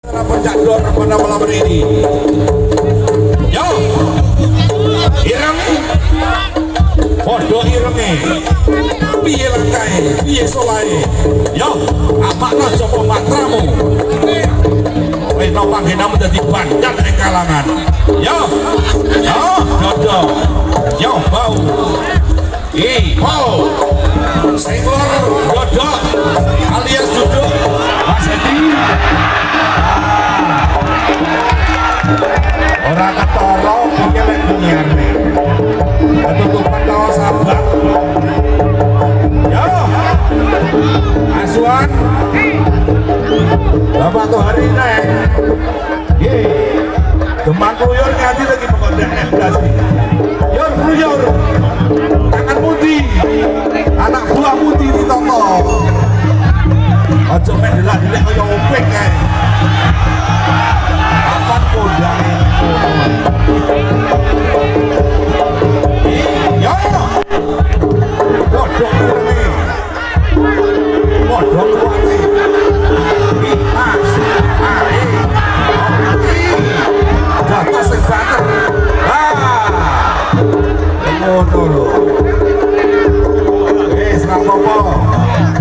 Pencak dor pada malam ini. Yo, ireng, podo irenge, piye langkae, piye solae. Yo, apakno jopo matramu. Wis no panggenamu dadi bandar ing kalangan. Yo, yo, dodo, yo bau. Mau senglor dodok alias duduk Mas Edi. Orang ketoro punya lek punyane ketutupan kaos sabar. Yo asuhan Bapak tuh hari ini Demang kuyur nganti lagi mengondek emblasi. Yor kuyur tangan putih anak buah putih di toko ojo main delak-delek kaya opek kae kapan kodane yo podok irene podok kuwate mas are jatuh sing banter ngono lho wis ra apa-apa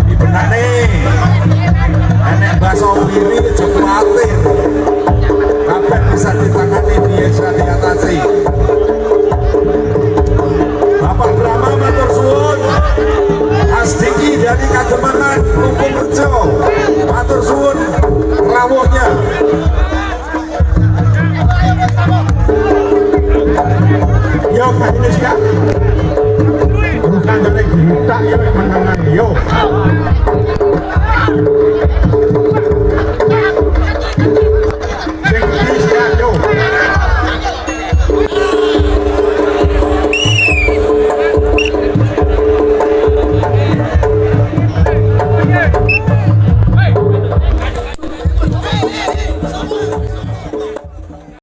dibenane enek bakso wiri aja kuwatir kabeh bisa ditangani biasa diatasi. Bapak Brahma matur suwun Asdiki dari Kademangan Lumpung Rejo matur suwun rawuhnya. Yo Kak Indonesia bukan dari juta ya menang yo